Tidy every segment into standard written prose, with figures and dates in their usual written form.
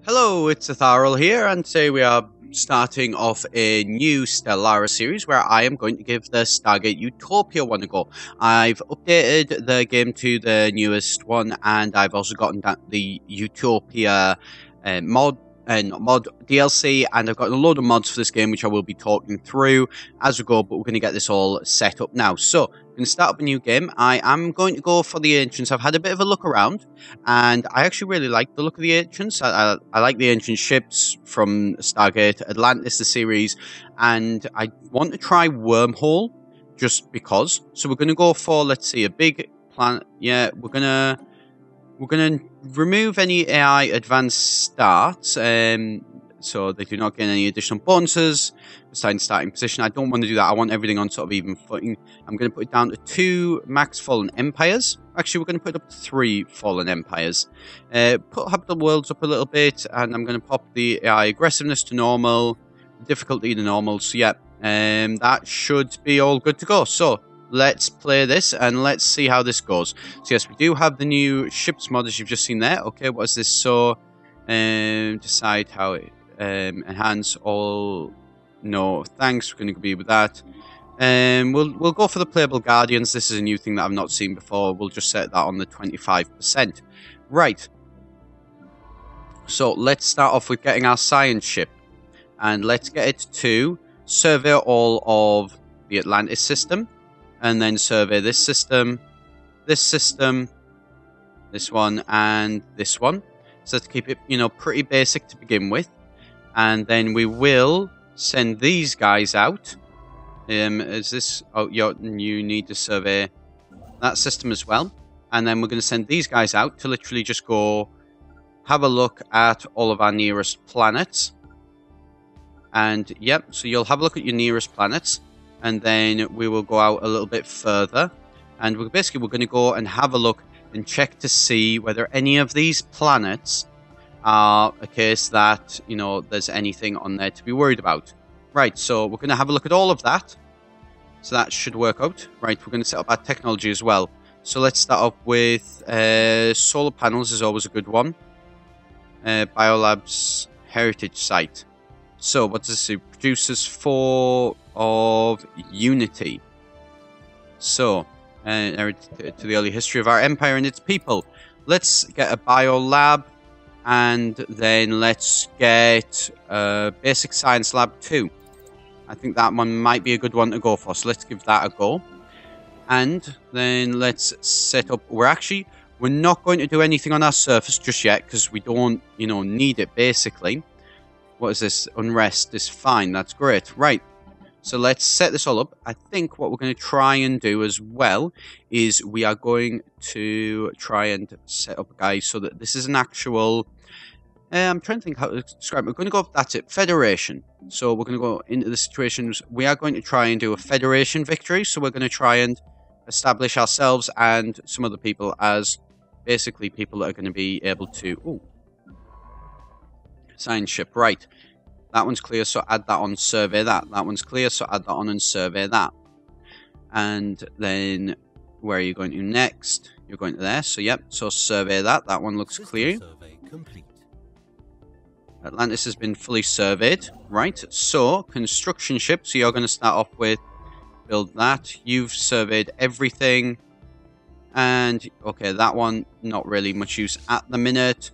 Hello, it's Etharal here, and today we are starting off a new Stellaris series where I am going to give the StarGate Utopia one a go. I've updated the game to the newest one, and I've also gotten the Utopia mod DLC, and I've got a load of mods for this game which I will be talking through as we go, but we're going to get this all set up now. So, I'm going to start up a new game. I am going to go for the Ancients. I've had a bit of a look around, and I actually really like the look of the Ancients. I like the Ancient ships from StarGate, Atlantis, the series, and I want to try Wormhole, just because. So we're going to go for, let's see, a big planet. Yeah, we're going to remove any AI advanced starts, so they do not gain any additional bonuses besides starting position. I don't want to do that. I want everything on sort of even footing. I'm going to put it down to 2 max fallen empires. Actually, we're going to put it up to 3 fallen empires. Put habitable worlds up a little bit, and I'm going to pop the AI aggressiveness to normal, difficulty to normal. So yeah, that should be all good to go. So let's play this and let's see how this goes. So yes, we do have the new ships mod as you've just seen there. Okay, what is this? So decide how it enhance all. No, thanks. We're going to be with that. We'll go for the playable guardians. This is a new thing that I've not seen before. We'll just set that on the 25%. Right. So let's start off with getting our science ship, and let's get it to survey all of the Atlantis system, and then survey this system, this one, and this one. So to keep it, pretty basic to begin with, and then we will send these guys out. Is this? Oh, you need to survey that system as well, and then we're going to send these guys out to literally just go have a look at all of our nearest planets. And yep, so you'll have a look at your nearest planets, and then we will go out a little bit further, and we're going to go and have a look and check to see whether any of these planets are a case that, there's anything on there to be worried about. Right, so we're going to have a look at all of that. So that should work out. Right, we're going to set up our technology as well. So let's start off with solar panels is always a good one. Biolab's heritage site. So what does this do? Produces 4 of unity. So, to the early history of our empire and its people. Let's get a biolab, and then let's get a basic science lab too. I think that one might be a good one to go for, so let's give that a go. And then let's set up. We're not going to do anything on our surface just yet, because we don't, need it, basically. What is this? Unrest is fine. That's great. Right. So let's set this all up. I think what we're going to try and do as well is we are going to try and set up, guys, so that this is an actual... I'm trying to think how to describe it. We're going to go... That's it. Federation. So we're going to go into the situations. We are going to try and do a Federation victory. So we're going to try and establish ourselves and some other people as basically people that are going to be able to... Ooh. Science ship. Right. That one's clear, so add that on, survey that. That one's clear, so add that on and survey that. And then, where are you going to next? You're going to there, so yep, so survey that. That one looks clear. Atlantis has been fully surveyed. Right, so, construction ship. So you're going to start off with, build that. You've surveyed everything. And, okay, that one, not really much use at the minute.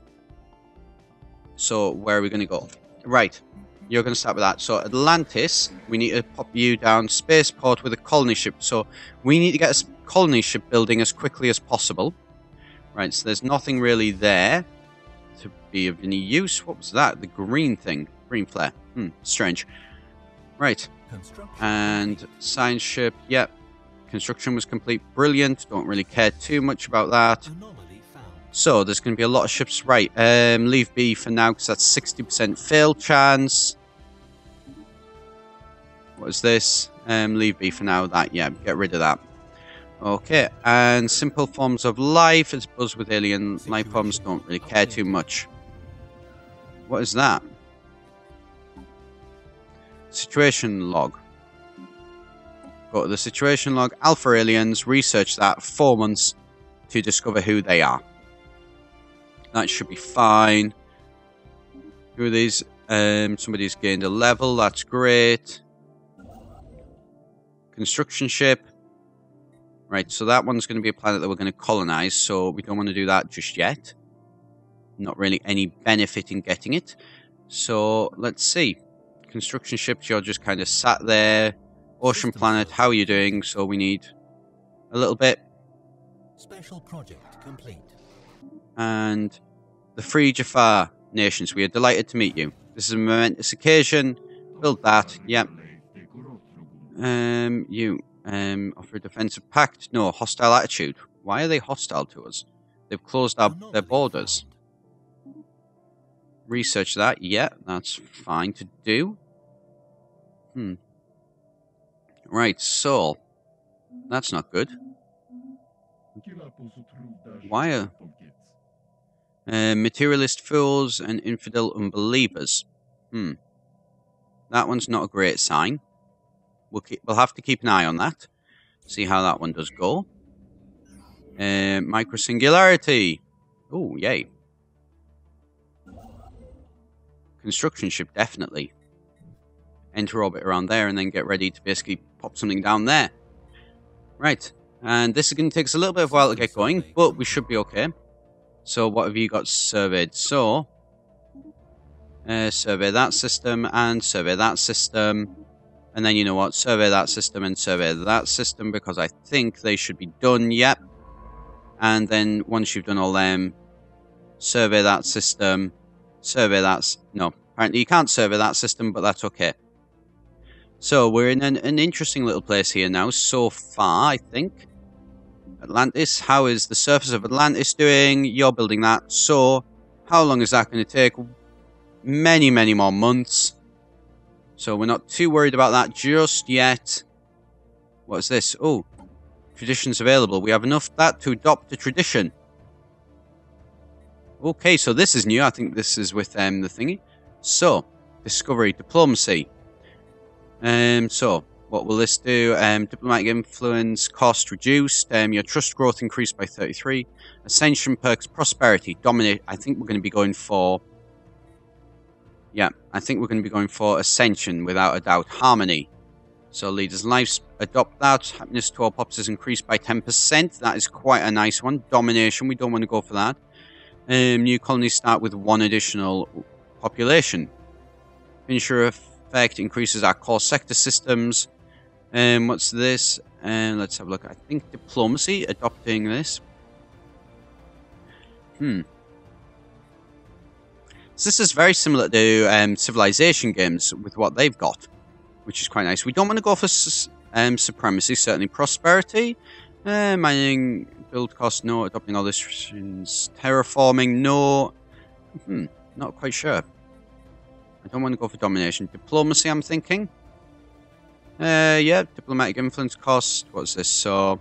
So, where are we going to go? Right. You're going to start with that. So, Atlantis, we need to pop you down spaceport with a colony ship. So, we need to get a colony ship building as quickly as possible. Right, so there's nothing really there to be of any use. What was that? The green thing. Green flare. Strange. Right. And science ship, yep. Construction was complete. Brilliant. Don't really care too much about that. So, there's going to be a lot of ships. Right, leave B for now, because that's 60% fail chance. What is this? Leave B for now. That, yeah, get rid of that. Okay, and simple forms of life. It's buzz with alien life forms. Don't really care too much. What is that? Situation log. Go to the situation log. Alpha aliens. Research that. 4 months to discover who they are. That should be fine. Who are these? Somebody's gained a level. That's great. Construction ship. Right, so that one's going to be a planet that we're going to colonize, so we don't want to do that just yet. Not really any benefit in getting it. So, let's see. Construction ships, you're just kind of sat there. Ocean planet, how are you doing? So we need a little bit. Special project complete. And the Free Jafar nations, we are delighted to meet you. This is a momentous occasion. Build that, yep. Offer a defensive pact. No, hostile attitude. Why are they hostile to us? They've closed their borders. Research that. Yeah, that's fine to do. Right, so that's not good. Why are materialist fools and infidel unbelievers? That one's not a great sign. We'll have to keep an eye on that. See how that one does go. Microsingularity. Oh, yay. Construction ship, definitely. Enter orbit around there and then get ready to basically pop something down there. Right. And this is going to take us a little bit of a while to get going, but we should be okay. So what have you got surveyed? So, survey that system and survey that system. And then you know what? Survey that system and survey that system because I think they should be done. Yep. And then once you've done all them, survey that system. Survey that... No, apparently you can't survey that system, but that's okay. So we're in an interesting little place here now so far, I think. Atlantis, how is the surface of Atlantis doing? You're building that. So how long is that going to take? Many, many more months. So we're not too worried about that just yet. What is this? Oh, traditions available. We have enough of that to adopt a tradition. Okay, so this is new. I think this is with the thingy. So, discovery, diplomacy. So, what will this do? Diplomatic influence, cost reduced. Your trust growth increased by 33. Ascension perks, prosperity, dominate. I think we're going to be going for... Yeah, I think we're going to be going for ascension, without a doubt. Harmony. So, leaders' lives, adopt that. Happiness to all pops is increased by 10%. That is quite a nice one. Domination, we don't want to go for that. New colonies start with 1 additional population. Finisher effect increases our core sector systems. What's this? Let's have a look. I think diplomacy, adopting this. So this is very similar to civilization games with what they've got, which is quite nice. We don't want to go for supremacy, certainly prosperity. Mining, build cost, no. Adopting all this, terraforming, no. Not quite sure. I don't want to go for domination. Diplomacy, I'm thinking. Yeah, diplomatic influence cost. What's this? So,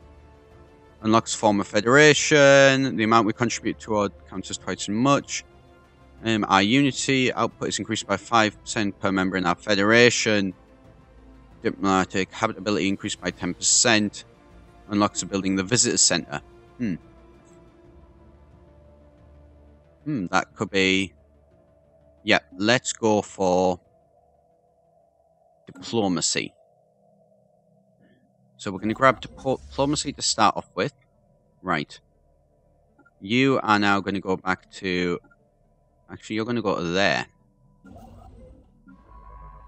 unlocks former federation. The amount we contribute toward counts as twice as much. Our unity output is increased by 5% per member in our federation. Diplomatic habitability increased by 10%. Unlocks a building the visitor center. That could be... Yeah, let's go for diplomacy. So we're going to grab diplomacy to start off with. Right. You are now going to go back to... Actually, you're going to go to there.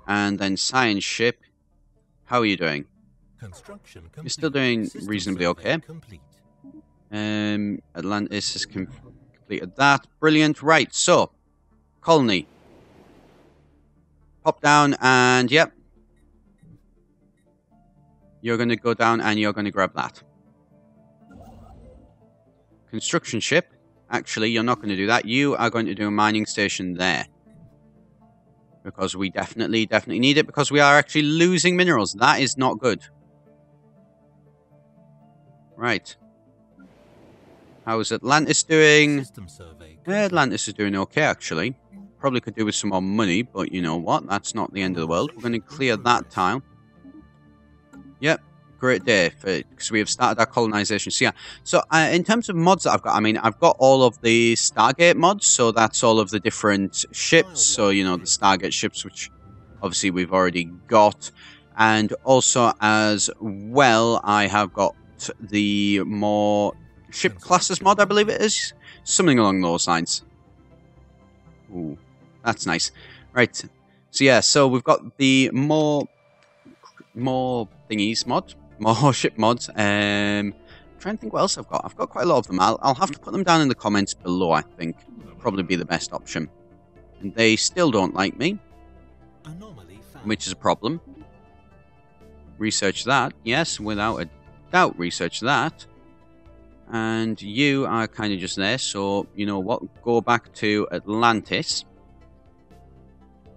And then science ship. How are you doing? You're still doing reasonably okay. Atlantis has completed that. Brilliant. Right, so... Colony. Pop down and, yep. You're going to go down and you're going to grab that. Construction ship. Actually, you're not going to do that. You are going to do a mining station there. Because we definitely need it. Because we are actually losing minerals. That is not good. Right. How is Atlantis doing? Atlantis is doing okay, actually. Probably could do with some more money, but you know what? That's not the end of the world. We're going to clear that tile. Yep. great day because we have started our colonization. So yeah, so in terms of mods that I've got, I mean, I've got all of the StarGate mods, so that's all of the different ships. So you know, the StarGate ships, which obviously we've already got, and also as well, I have got the more ship classes mod, I believe it is, something along those lines. Ooh, that's nice. Right. So yeah, so we've got the more thingies mod, more ship mods. Trying to think what else I've got. I've got quite a lot of them. I'll have to put them down in the comments below. I think probably be the best option. And they still don't like me, which is a problem. Research that, yes, without a doubt. Research that. And you are kind of just there. So you know what? Go back to Atlantis.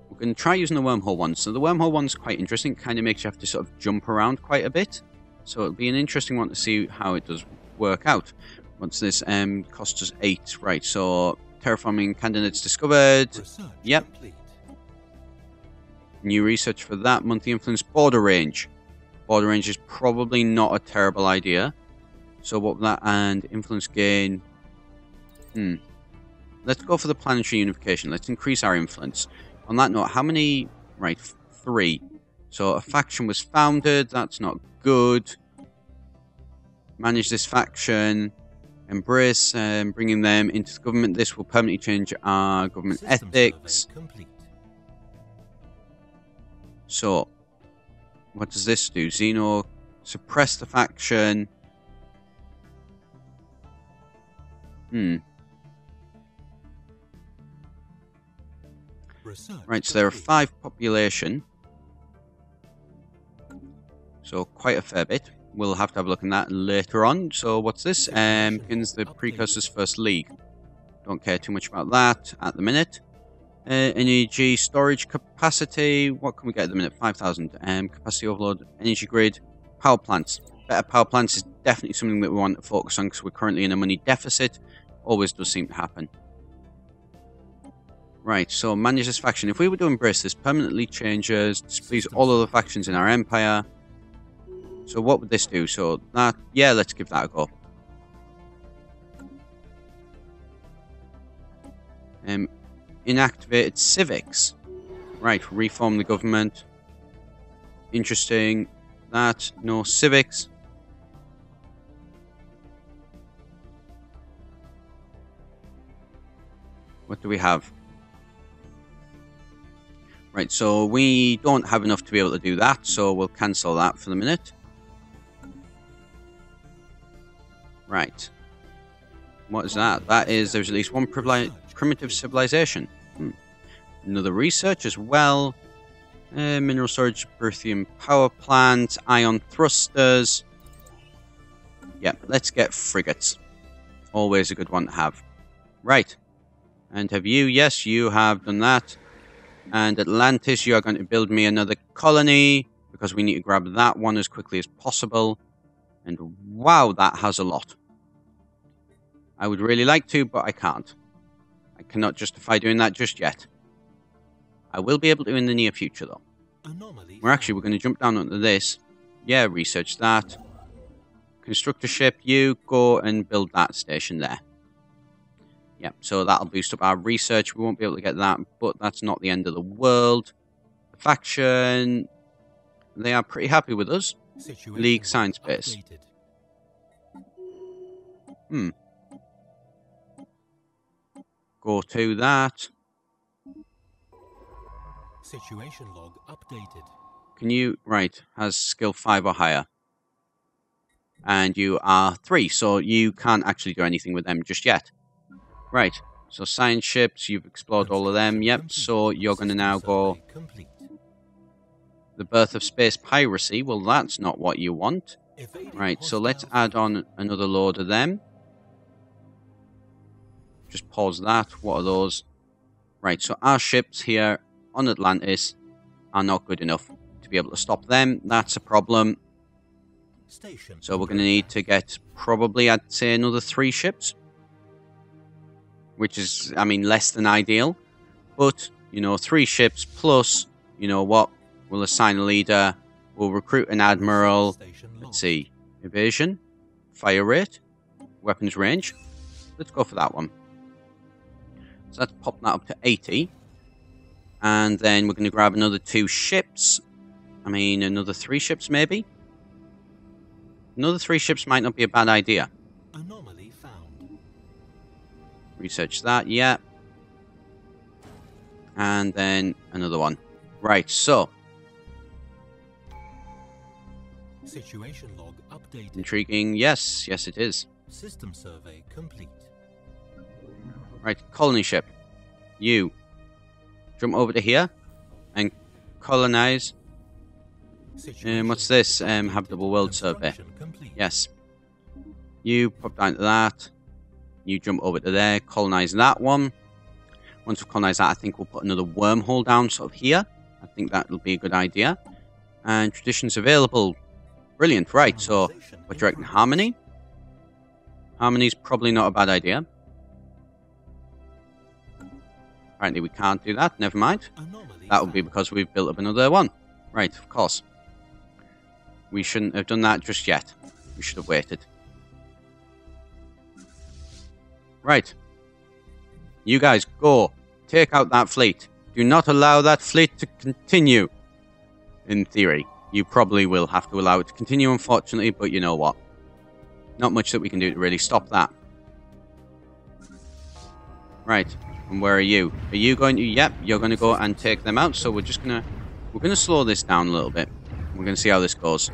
We're going to try using the wormhole one. So the wormhole one's quite interesting. Kind of makes you have to sort of jump around quite a bit. So it'll be an interesting one to see how it does work out. What's this? Cost us 8. Right, so terraforming candidates discovered. Yep. New research for that. Monthly influence border range. Border range is probably not a terrible idea. So what that and influence gain. Let's go for the planetary unification. Let's increase our influence. On that note, how many? Right, 3. So a faction was founded. That's not good. Manage this faction. Embrace bringing them into the government. This will permanently change our government ethics. So, what does this do? Xeno, suppress the faction. Right, so there are 5 population. So quite a fair bit. We'll have to have a look at that later on. So what's this? Begins the Precursor's First League. Don't care too much about that at the minute. Energy storage capacity. What can we get at the minute? 5,000. Capacity overload. Energy grid. Power plants. Better power plants is definitely something that we want to focus on because we're currently in a money deficit. Always does seem to happen. Right, so manage this faction. If we were to embrace this, permanently changes, displease all other factions in our empire. So what would this do? So that, yeah, let's give that a go. Inactivated civics. Right, reform the government. Interesting. That, no civics. What do we have? Right, so we don't have enough to be able to do that, so we'll cancel that for the minute. Right. What is that? That is, there's at least one primitive civilization. Another research as well. Mineral storage, Berthium power plant, ion thrusters. Yeah, let's get frigates. Always a good one to have. Right. And have you? Yes, you have done that. And Atlantis, you are going to build me another colony because we need to grab that one as quickly as possible. And wow, that has a lot. I would really like to, but I can't. I cannot justify doing that just yet. I will be able to in the near future, though. We're going to jump down onto this. Yeah, research that. Construct a ship. You go and build that station there. Yeah, so that'll boost up our research. We won't be able to get that, but that's not the end of the world. The faction, they are pretty happy with us. League Science Base. Go to that. Situation log updated. Can you, right, has skill 5 or higher. And you are 3, so you can't actually do anything with them just yet. Right, so science ships, you've explored all of them, yep, so you're going to now go... The birth of space piracy, well that's not what you want. Right, so let's add on another load of them. Just pause that, what are those? Right, so our ships here on Atlantis are not good enough to be able to stop them, that's a problem. So we're going to need to get probably, I'd say, another 3 ships. Which is, I mean, less than ideal. But, you know, 3 ships plus, you know what, we'll assign a leader, We'll recruit an admiral. Let's see. Evasion, fire rate, weapons range. Let's go for that one. So let's pop that up to 80. And then we're going to grab another 2 ships. I mean, another 3 ships maybe? Another 3 ships might not be a bad idea. Anomaly found. Research that, yeah. And then another one. Right, so. Situation log updated. Intriguing, yes, yes it is. System survey complete. Right, colony ship. You. Jump over to here. And colonize. What's this? Habitable world survey. Complete. Yes. You pop down to that. You jump over to there. Colonize that one. Once we colonize that, I think we'll put another wormhole down sort of here. I think that will be a good idea. And traditions available. Brilliant. Right, so what do you reckon? Harmony? Harmony's probably not a bad idea. Apparently we can't do that. Never mind. That would be because we've built up another one. Right, of course. We shouldn't have done that just yet. We should have waited. Right. You guys, go. Take out that fleet. Do not allow that fleet to continue. In theory. You probably will have to allow it to continue, unfortunately, but you know what? Not much that we can do to really stop that. Right. And where are you? Are you going to... Yep, you're going to go and take them out, so we're just going to... We're going to slow this down a little bit. We're going to see how this goes.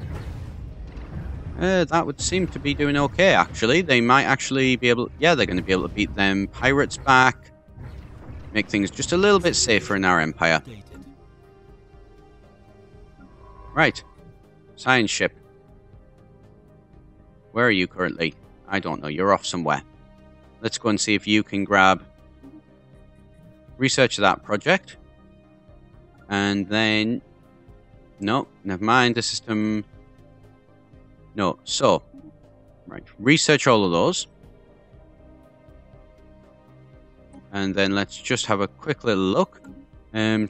That would seem to be doing okay, actually. They might actually be able... Yeah, they're going to be able to beat them pirates back. Make things just a little bit safer in our empire. Right. Science ship. Where are you currently? I don't know. You're off somewhere. Let's go and see if you can grab... Research that project. And then... No, never mind. The system... No, so... Right, research all of those. And then let's just have a quick little look.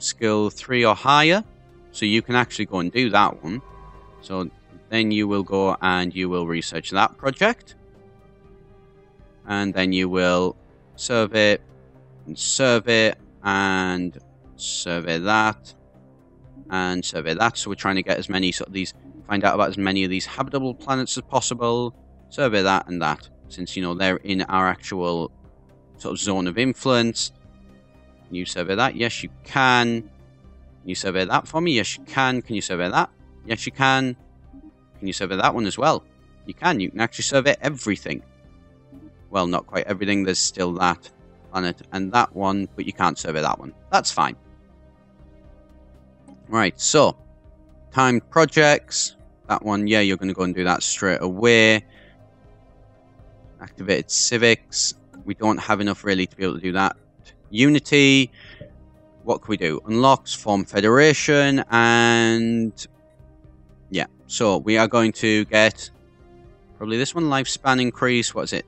Skill 3 or higher. So you can actually go and do that one. So then you will go and you will research that project. And then you will survey and survey and survey that. And survey that. So we're trying to get as many sort of these, find out about as many of these habitable planets as possible. Survey that and that. Since, you know, they're in our actual sort of zone of influence. Can you survey that? Yes, you can. Can you survey that for me? Yes, you can. Can you survey that? Yes, you can. Can you survey that one as well? You can. You can actually survey everything. Well, not quite everything. There's still that planet and that one, but you can't survey that one. That's fine. Right, so timed projects. That one, yeah, you're going to go and do that straight away. Activated civics. We don't have enough really to be able to do that. Unity. What can we do? Unlocks, form federation, and yeah. So we are going to get probably this one, lifespan increase. What is it?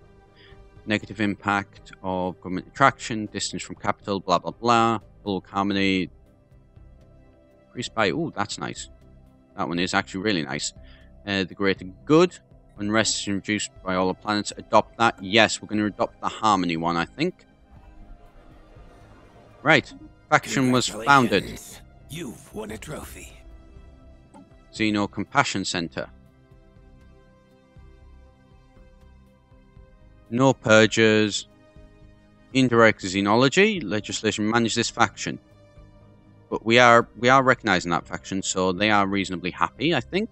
Negative impact of government attraction, distance from capital, blah blah blah. Bulk harmony. Increased by, ooh, that's nice. That one is actually really nice. The greater good. Unrest is reduced by all the planets. Adopt that. Yes, we're going to adopt the harmony one, I think. Right. Faction was founded. You've won a trophy. Xeno Compassion Center. No purges. Indirect xenology. Legislation manage this faction. But we are recognizing that faction, so they are reasonably happy, I think.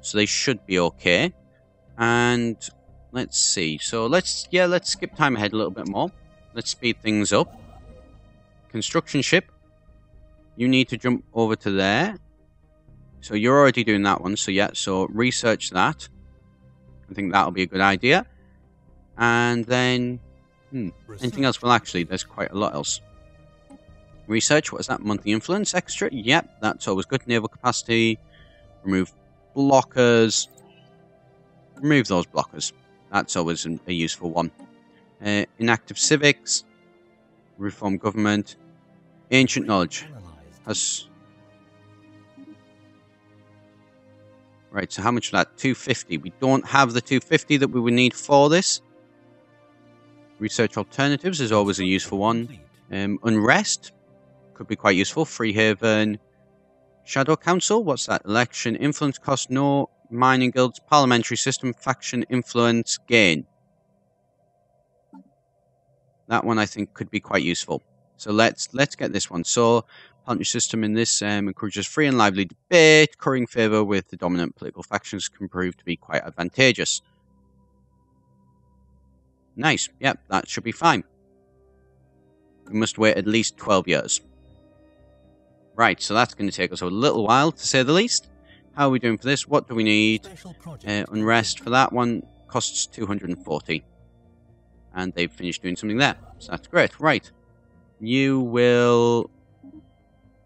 So they should be okay. And let's see. So let's skip time ahead a little bit more. Let's speed things up. Construction ship. You need to jump over to there. So you're already doing that one. So yeah, so research that. I think that'll be a good idea. And then anything else? Well, actually, there's quite a lot else. Research, what is that? Monthly influence extra? Yep, that's always good. Naval capacity. Remove blockers. Remove those blockers. That's always a useful one. Inactive civics. Reform government. Ancient knowledge. Right, so how much of that? 250. We don't have the 250 that we would need for this. Research alternatives is always a useful one. Unrest could be quite useful. Free Haven. Shadow Council, what's that? Election, influence cost, no. Mining guilds, parliamentary system, faction, influence, gain. That one I think could be quite useful. So let's get this one. So, parliamentary system in this encourages free and lively debate. Currying favour with the dominant political factions can prove to be quite advantageous. Nice. Yep, that should be fine. We must wait at least 12 years. Right, so that's going to take us a little while, to say the least. How are we doing for this? What do we need? Unrest for that one costs 240. And they've finished doing something there. So that's great. Right. You will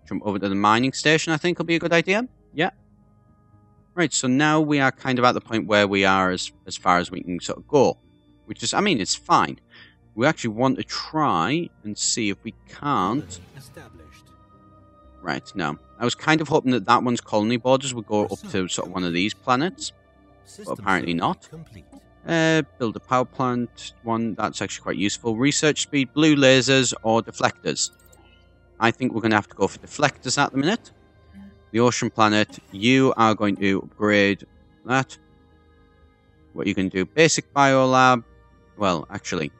jump over to the mining station, I think will be a good idea. Yeah. Right, so now we are kind of at the point where we are as far as we can sort of go. Which is, I mean, it's fine. We actually want to try and see if we can't... Right, no. I was kind of hoping that that one's colony borders would go up to sort of one of these planets. But apparently not. Build a power plant one. That's actually quite useful. Research speed, blue lasers, or deflectors. I think we're going to have to go for deflectors at the minute. The ocean planet, you are going to upgrade that. What are you going to do? Basic biolab. Well, actually.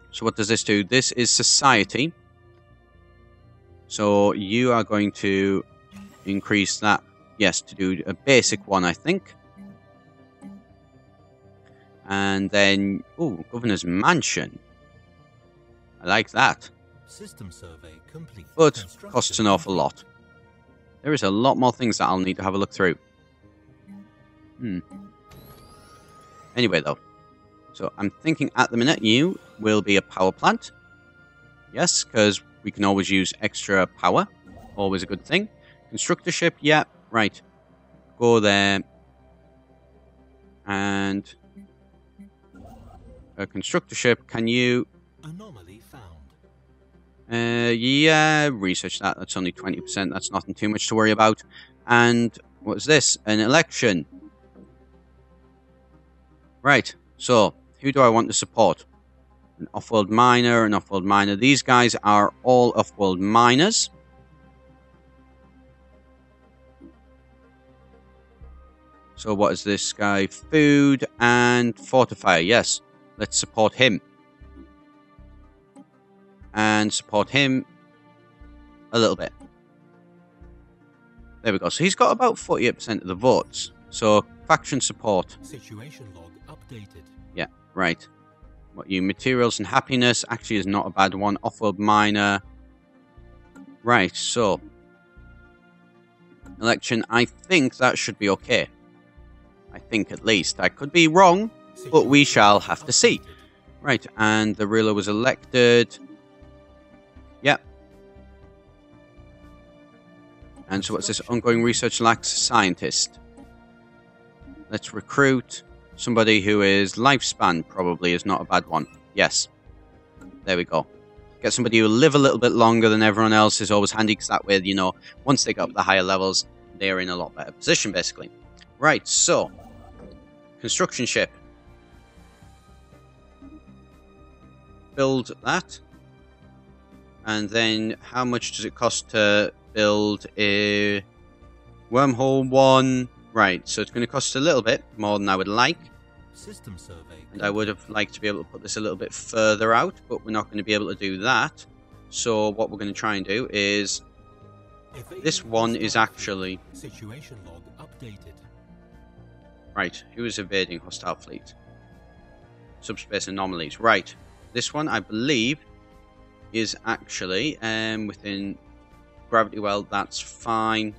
So what does this do? This is society. So you are going to increase that. Yes, to do a basic one, I think. And then, oh, Governor's Mansion. I like that. System survey complete. But costs an awful lot. There is a lot more things that I'll need to have a look through. Anyway, though. So I'm thinking at the minute you will be a power plant. Yes, because we can always use extra power. Always a good thing. Constructor ship, yeah, right. Go there. And... a constructor ship, can you... Anomaly found. Yeah, research that. That's only 20%. That's nothing too much to worry about. And what is this? An election. Right, so who do I want to support? An off-world miner, an off-world miner. These guys are all off-world miners. So what is this guy? Food and fortifier. Yes, let's support him. And support him a little bit. There we go. So he's got about 48% of the votes. So faction support. Situation log updated. Yeah, right. What you materials and happiness actually is not a bad one. Off-world miner. Right, so election. I think that should be okay. I think at least. I could be wrong, but we shall have to see. Right, and the ruler was elected. Yep. And so what's this? Ongoing research lacks a scientist. Let's recruit somebody who is lifespan probably is not a bad one. Yes. There we go. Get somebody who will live a little bit longer than everyone else is always handy, because that way, you know, once they get up the higher levels, they're in a lot better position, basically. Right, so. Construction ship. Build that. And then, how much does it cost to build a wormhole one? Right, so it's going to cost a little bit more than I would like. System survey. And I would have liked to be able to put this a little bit further out, but we're not going to be able to do that. So what we're going to try and do is... this one is actually... Situation log updated. Right, who is evading hostile fleet? Subspace anomalies. Right, this one I believe is actually within gravity well. That's fine.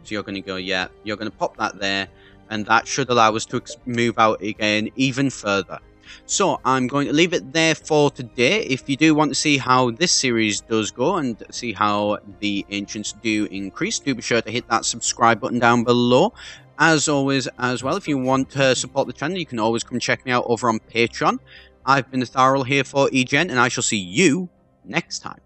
So you're going to go, yeah, you're going to pop that there, and that should allow us to move out again even further. So I'm going to leave it there for today. If you do want to see how this series does go and see how the ancients do increase, do be sure to hit that subscribe button down below. As always, as well, if you want to support the channel, you can always come check me out over on Patreon. I've been Etharal here for eGen, and I shall see you next time.